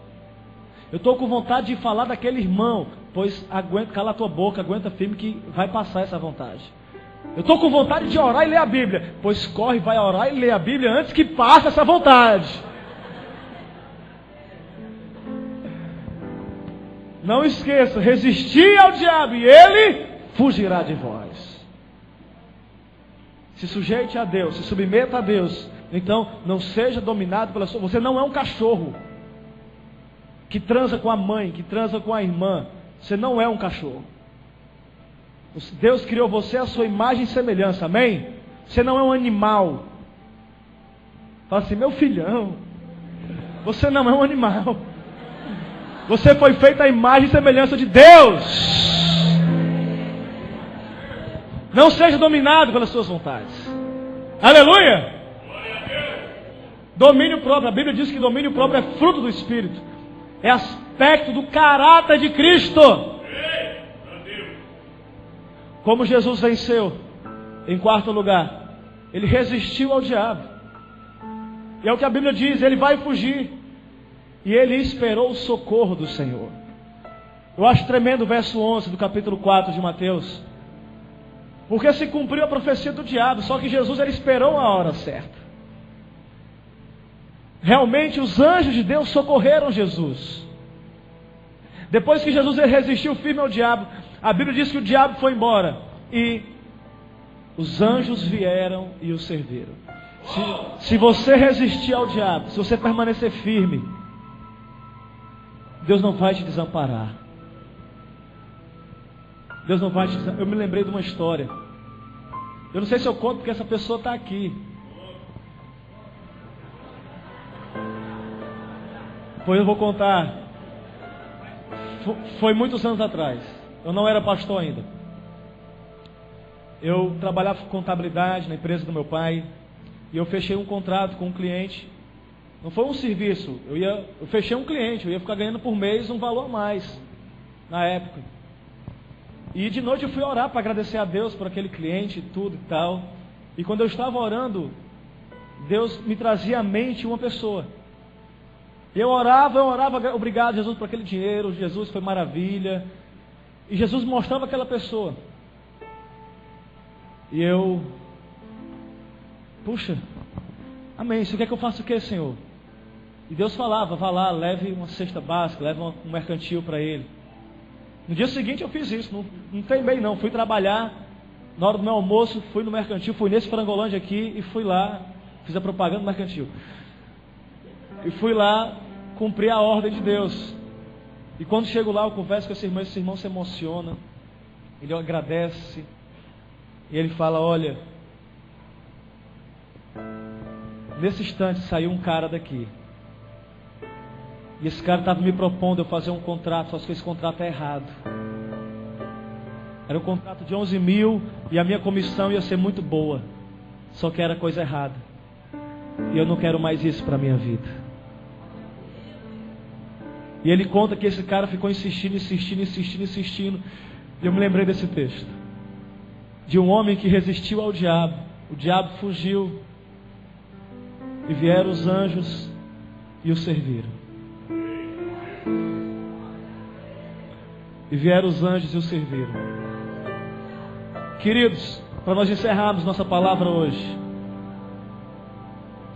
Eu estou com vontade de falar daquele irmão, pois aguenta, cala a tua boca, aguenta firme que vai passar essa vontade. Eu estou com vontade de orar e ler a Bíblia, pois corre, vai orar e ler a Bíblia antes que passe essa vontade. Não esqueça, resistir ao diabo e ele fugirá de vós. Se sujeite a Deus, se submeta a Deus. Então não seja dominado pela sua... Você não é um cachorro que transa com a mãe, que transa com a irmã. Você não é um cachorro. Deus criou você à sua imagem e semelhança, amém? Você não é um animal. Fala assim: meu filhão, você não é um animal. Você foi feito à imagem e semelhança de Deus. Não seja dominado pelas suas vontades. Aleluia! Domínio próprio. A Bíblia diz que domínio próprio é fruto do Espírito. É aspecto do caráter de Cristo. Como Jesus venceu? Em quarto lugar, ele resistiu ao diabo. E é o que a Bíblia diz: ele vai fugir. E ele esperou o socorro do Senhor. Eu acho tremendo o verso 11 do capítulo 4 de Mateus. Porque se cumpriu a profecia do diabo. Só que Jesus, ele esperou a hora certa. Realmente os anjos de Deus socorreram Jesus. Depois que Jesus resistiu firme ao diabo, a Bíblia diz que o diabo foi embora e os anjos vieram e o serviram. Se você resistir ao diabo, se você permanecer firme, Deus não vai te desamparar. Deus não vai te desamparar. Eu me lembrei de uma história. Eu não sei se eu conto porque essa pessoa está aqui. Pois eu vou contar. Foi muitos anos atrás. Eu não era pastor ainda. Eu trabalhava com contabilidade na empresa do meu pai. E eu fechei um contrato com um cliente. Não foi um serviço. Eu fechei um cliente, eu ia ficar ganhando por mês um valor a mais, na época. E de noite eu fui orar para agradecer a Deus por aquele cliente e tudo e tal. E quando eu estava orando, Deus me trazia à mente uma pessoa. E eu orava, obrigado Jesus por aquele dinheiro, Jesus foi maravilha. E Jesus mostrava aquela pessoa. E eu, puxa, amém, você quer que eu faça o que, Senhor? E Deus falava, vá lá, leve uma cesta básica, leve um mercantil para ele. No dia seguinte eu fiz isso, não teimei não, fui trabalhar, na hora do meu almoço, fui no mercantil, fui nesse Frangolândia aqui e fui lá, fiz a propaganda do mercantil. E fui lá cumprir a ordem de Deus. E quando chego lá, eu converso com esse irmão se emociona, ele agradece, e ele fala, olha, nesse instante saiu um cara daqui. E esse cara estava me propondo eu fazer um contrato, só que esse contrato é errado. Era um contrato de 11 mil e a minha comissão ia ser muito boa. Só que era coisa errada. E eu não quero mais isso para a minha vida. E ele conta que esse cara ficou insistindo. E eu me lembrei desse texto. De um homem que resistiu ao diabo. O diabo fugiu. E vieram os anjos e o serviram. E vieram os anjos e o serviram. Queridos, para nós encerrarmos nossa palavra hoje,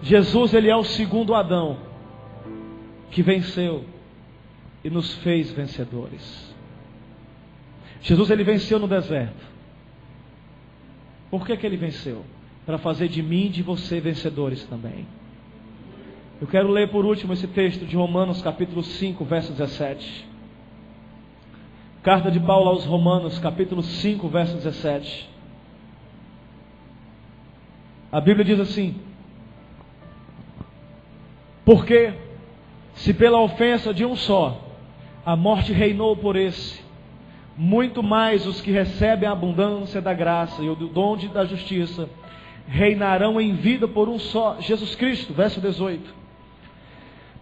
Jesus, ele é o segundo Adão que venceu e nos fez vencedores. Jesus, ele venceu no deserto. Por que ele venceu? Para fazer de mim e de você vencedores também. Eu quero ler por último esse texto de Romanos capítulo 5, verso 17. Carta de Paulo aos Romanos, capítulo 5, verso 17. A Bíblia diz assim: porque se pela ofensa de um só a morte reinou por esse, muito mais os que recebem a abundância da graça e o dom da justiça reinarão em vida por um só, Jesus Cristo. Verso 18.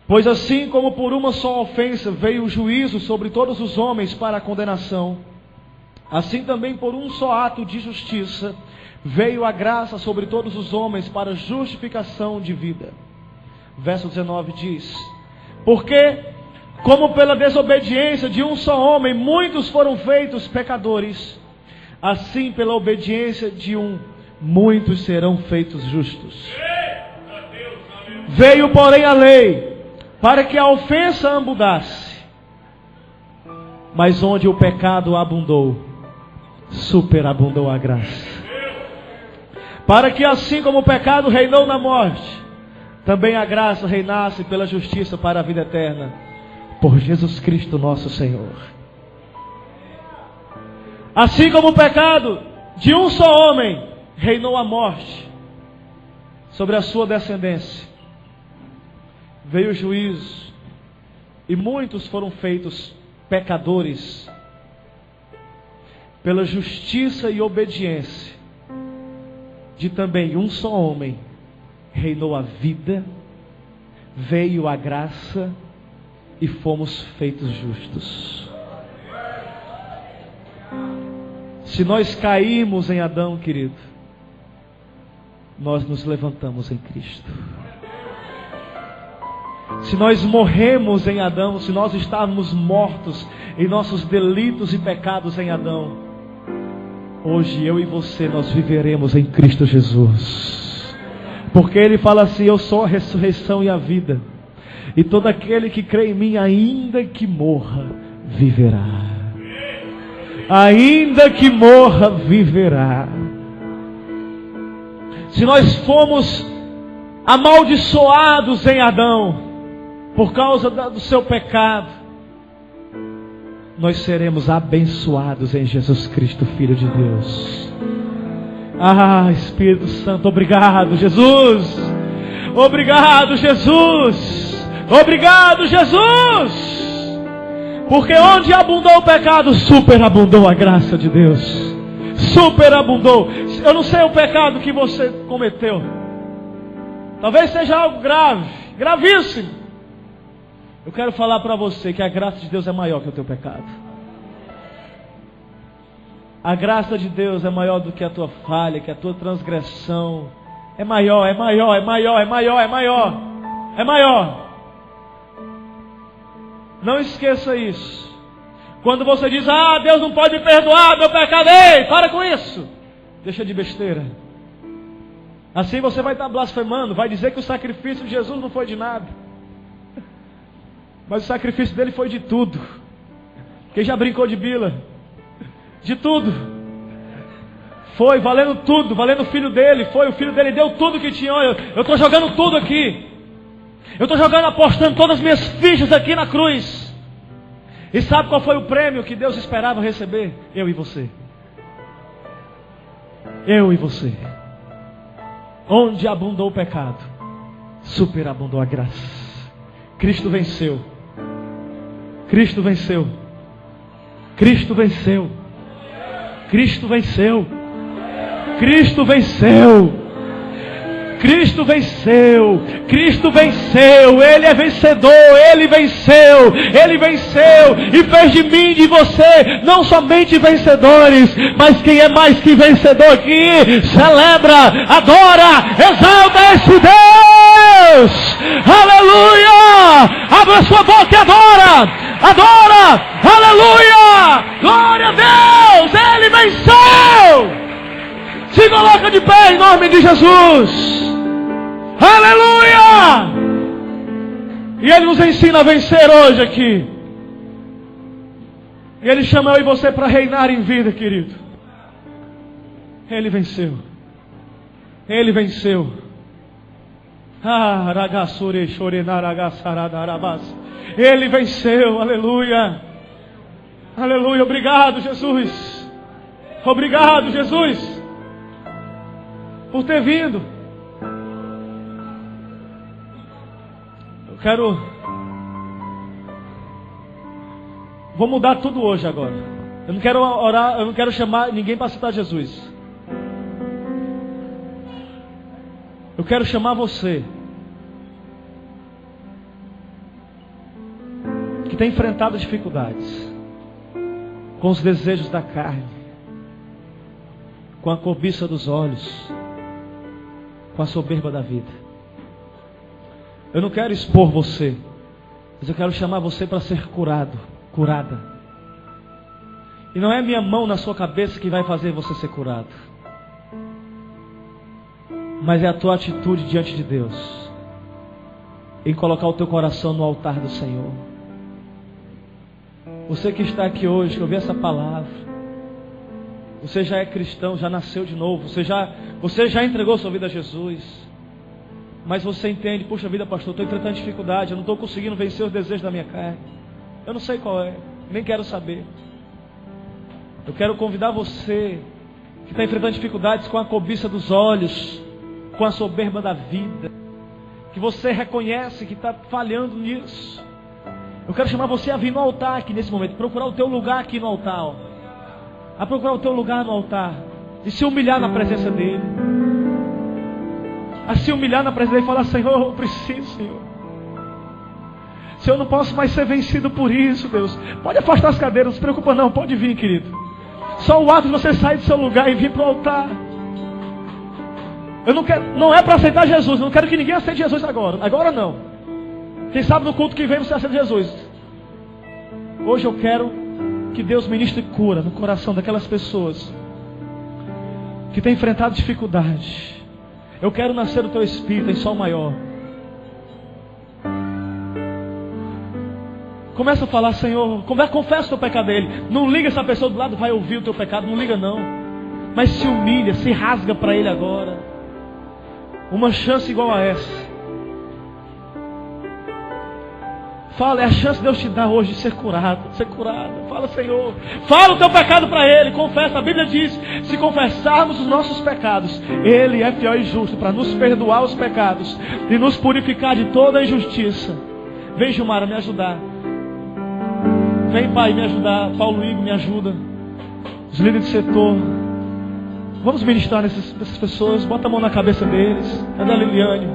Pois assim como por uma só ofensa veio o juízo sobre todos os homens para a condenação, assim também por um só ato de justiça veio a graça sobre todos os homens para justificação de vida. Verso 19 diz: porque como pela desobediência de um só homem muitos foram feitos pecadores, assim pela obediência de um muitos serão feitos justos. Veio porém a lei para que a ofensa abundasse, mas onde o pecado abundou, superabundou a graça. Para que assim como o pecado reinou na morte, também a graça reinasse pela justiça para a vida eterna, por Jesus Cristo nosso Senhor. Assim como o pecado de um só homem reinou a morte sobre a sua descendência, veio o juízo, e muitos foram feitos pecadores. Pela justiça e obediência de também um só homem reinou a vida, veio a graça e fomos feitos justos. Se nós caímos em Adão, querido, nós nos levantamos em Cristo. Se nós morremos em Adão, se nós estávamos mortos em nossos delitos e pecados em Adão, hoje eu e você nós viveremos em Cristo Jesus. Porque Ele fala assim: eu sou a ressurreição e a vida, e todo aquele que crê em mim, ainda que morra, viverá. Ainda que morra, viverá. Se nós fomos amaldiçoados em Adão por causa do seu pecado, nós seremos abençoados em Jesus Cristo, Filho de Deus. Ah, Espírito Santo, obrigado, Jesus. Obrigado, Jesus. Obrigado, Jesus. Porque onde abundou o pecado, superabundou a graça de Deus. Superabundou. Eu não sei o pecado que você cometeu. Talvez seja algo grave. gravíssimo. Eu quero falar para você que a graça de Deus é maior que o teu pecado. A graça de Deus é maior do que a tua falha, que a tua transgressão. É maior, é maior, é maior, é maior, é maior. É maior. Não esqueça isso. Quando você diz, Deus não pode me perdoar meu pecado, ei, para com isso. Deixa de besteira. Assim você vai estar blasfemando, vai dizer que o sacrifício de Jesus não foi de nada. Mas o sacrifício dele foi de tudo. Quem já brincou de bila? De tudo. Foi, valendo tudo, valendo o filho dele. Foi, o filho dele deu tudo que tinha. Olha, eu estou jogando tudo aqui. Eu estou jogando, apostando todas as minhas fichas aqui na cruz. E sabe qual foi o prêmio que Deus esperava receber? Eu e você. Eu e você. Onde abundou o pecado, superabundou a graça. Cristo venceu. Cristo venceu. Cristo venceu. Cristo venceu. Cristo venceu. Cristo venceu. Cristo venceu. Ele é vencedor. Ele venceu. Ele venceu e fez de mim e de você não somente vencedores, mas quem é mais que vencedor aqui celebra, adora, exalta esse Deus. Aleluia! Abra sua boca e adora. Adora. Aleluia! Glória a Deus. Ele venceu. Se coloca de pé em nome de Jesus. Aleluia! E Ele nos ensina a vencer hoje aqui. E Ele chama eu e você para reinar em vida, querido. Ele venceu. Ele venceu. Ele venceu, aleluia. Aleluia, obrigado, Jesus. Obrigado, Jesus, por ter vindo. Vou mudar tudo hoje agora. Eu não quero orar, eu não quero chamar ninguém para citar Jesus. Eu quero chamar você que tem enfrentado dificuldades com os desejos da carne, com a cobiça dos olhos, com a soberba da vida. Eu não quero expor você, mas eu quero chamar você para ser curado, curada. E não é minha mão na sua cabeça que vai fazer você ser curado, mas é a tua atitude diante de Deus, em colocar o teu coração no altar do Senhor. Você que está aqui hoje, que ouviu essa palavra, você já é cristão, já nasceu de novo, você já entregou sua vida a Jesus, mas você entende, puxa vida, pastor, estou enfrentando dificuldade, eu não estou conseguindo vencer os desejos da minha carne. Eu não sei qual é, nem quero saber. Eu quero convidar você que está enfrentando dificuldades com a cobiça dos olhos, com a soberba da vida, que você reconhece que está falhando nisso. Eu quero chamar você a vir no altar aqui nesse momento, procurar o teu lugar aqui no altar, ó. A procurar o teu lugar no altar e se humilhar na presença dele. A se humilhar na presença dele e falar: Senhor, eu preciso, Senhor. Senhor, eu não posso mais ser vencido por isso, Deus. Pode afastar as cadeiras, não se preocupa não, pode vir, querido. Só o ato de você sair do seu lugar e vir para o altar. Eu não quero, não é para aceitar Jesus, eu não quero que ninguém aceite Jesus agora. Agora não. Quem sabe no culto que vem você aceita Jesus. Hoje eu quero que Deus ministre cura no coração daquelas pessoas que têm enfrentado dificuldade. Eu quero nascer do teu espírito em sol maior. Começa a falar: Senhor, confessa o teu pecado a Ele. Não liga, essa pessoa do lado vai ouvir o teu pecado, não liga não. Mas se humilha, se rasga para Ele agora. Uma chance igual a essa. Fala, é a chance de Deus te dar hoje de ser curado, de ser curado. Fala: Senhor, fala o teu pecado para Ele, confessa. A Bíblia diz: se confessarmos os nossos pecados, Ele é fiel e justo para nos perdoar os pecados e nos purificar de toda a injustiça. Vem, Gilmara, me ajudar. Vem, Pai, me ajudar. Paulo Igor, me ajuda. Os líderes de setor. Vamos ministrar nessas pessoas. Bota a mão na cabeça deles. Cadê a Liliane?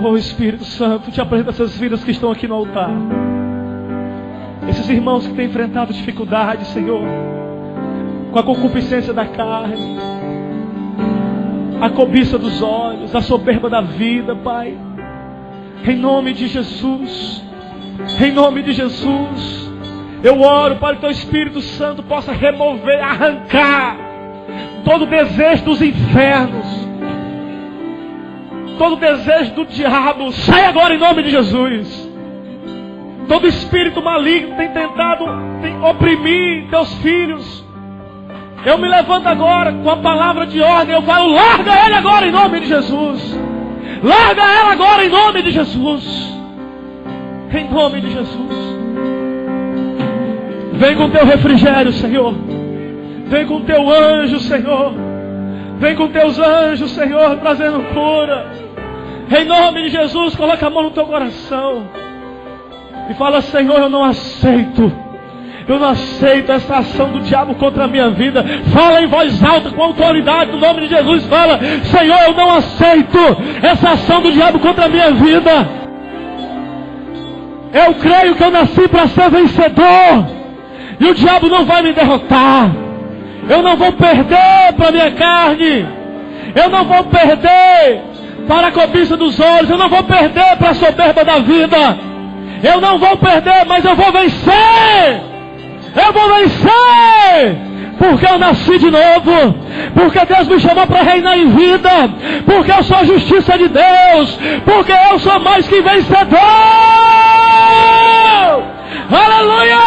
Oh Espírito Santo, te apresento essas vidas que estão aqui no altar. Esses irmãos que têm enfrentado dificuldades, Senhor, com a concupiscência da carne, a cobiça dos olhos, a soberba da vida, Pai. Em nome de Jesus, em nome de Jesus, eu oro para que Teu Espírito Santo possa remover, arrancar todo desejo dos infernos, todo desejo do diabo. Sai agora em nome de Jesus. Todo espírito maligno tem tentado oprimir Teus filhos. Eu me levanto agora com a palavra de ordem. Eu falo, larga ele agora em nome de Jesus. Larga ela agora em nome de Jesus. Em nome de Jesus. Vem com Teu refrigério, Senhor. Vem com Teu anjo, Senhor. Vem com Teus anjos, Senhor, trazendo cura. Em nome de Jesus, coloca a mão no teu coração e fala, Senhor, eu não aceito essa ação do diabo contra a minha vida. Fala em voz alta, com autoridade, no nome de Jesus. Fala, Senhor, eu não aceito essa ação do diabo contra a minha vida. Eu creio que eu nasci para ser vencedor, e o diabo não vai me derrotar. Eu não vou perder para a minha carne. Eu não vou perder para a cobiça dos olhos. Eu não vou perder para a soberba da vida. Eu não vou perder, mas eu vou vencer. Eu vou vencer, porque eu nasci de novo, porque Deus me chamou para reinar em vida, porque eu sou a justiça de Deus, porque eu sou mais que vencedor. Aleluia!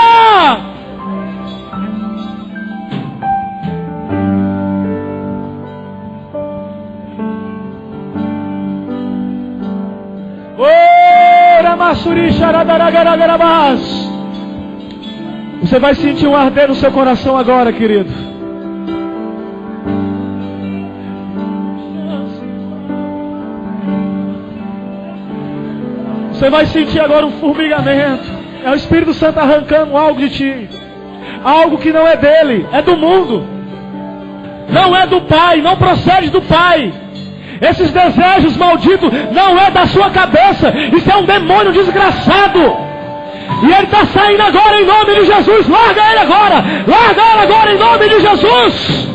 Você vai sentir um arder no seu coração agora, querido. Você vai sentir agora um formigamento. É o Espírito Santo arrancando algo de ti. Algo que não é dele, é do mundo. Não é do Pai, não procede do Pai. Esses desejos malditos não é da sua cabeça. Isso é um demônio desgraçado. E ele está saindo agora em nome de Jesus. Larga ele agora. Larga ele agora em nome de Jesus.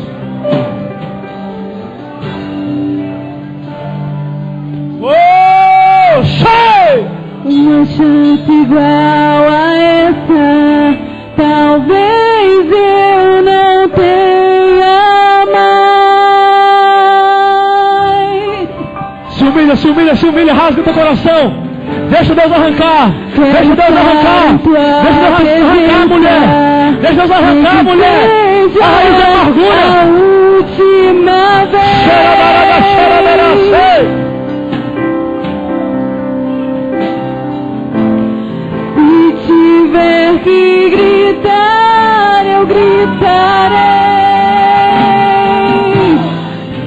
Oh, cheio! Uma chance igual a essa, talvez eu não tenha mais. Se humilha, rasga teu coração. Deixa Deus arrancar. Deixa Deus arrancar. Deixa Deus arrancar a mulher. Deixa Deus arrancar a mulher. A raiz da amargura. A última vez. Se tiver que gritar, eu gritarei.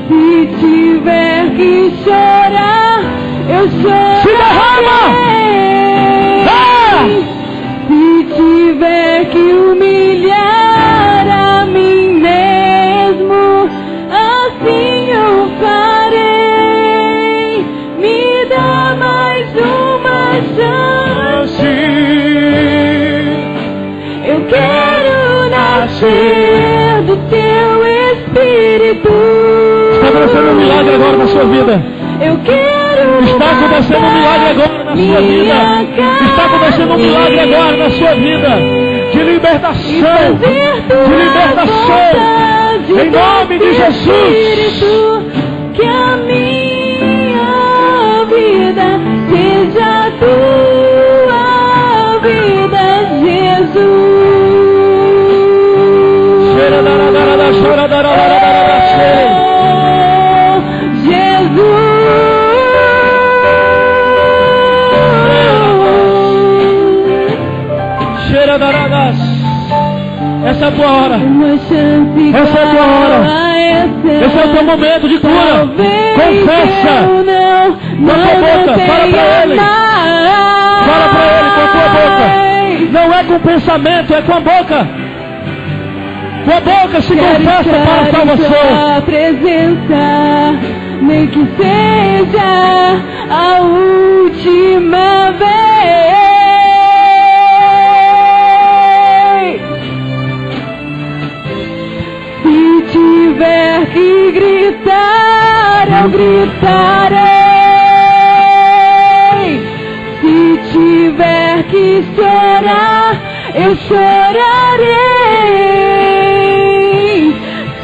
Se tiver que chorar, eu chorarei. Se derrama! Se tiver que humilhar a mim mesmo, assim eu farei. Me dá mais uma chance. Eu quero nascer do Teu Espírito. Está acontecendo um milagre agora na sua vida. Eu quero. Está acontecendo um milagre agora na sua vida. Está acontecendo um milagre agora na sua vida. De libertação. De libertação. Em nome de Jesus. Que a minha vida seja a Tua vida, Jesus. Essa é a tua hora. Essa é a tua hora. Esse é o teu momento de cura. Confessa com a tua boca. Fala para Ele. Fala para Ele com a tua boca. Não é com pensamento, é com a boca. Com a boca se confessa para a salvação. Presença nem que seja a última vez. Se tiver que gritar, eu gritarei. Se tiver que chorar, eu chorarei.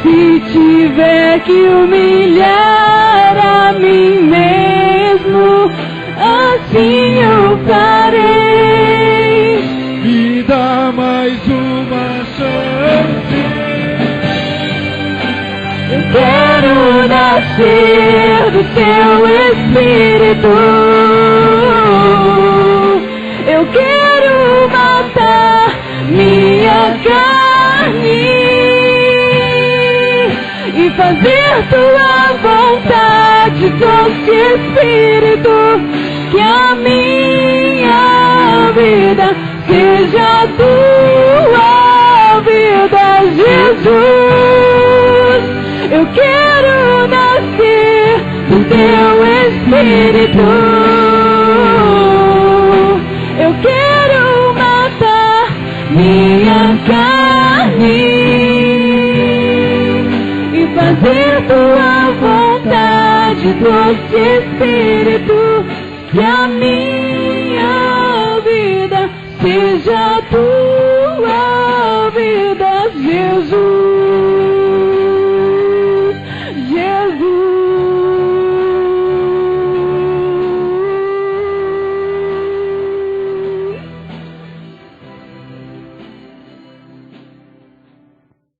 Se tiver que humilhar a mim mesmo, assim eu farei. Me dá mais uma chance. Eu quero nascer do teu Espírito. Eu quero matar minha carne e fazer tua vontade, doce Espírito. Que a minha vida seja a tua vida, Jesus. Eu quero nascer do teu Espírito. Eu quero matar minha carne e fazer tua vontade, doce Espírito. Que a minha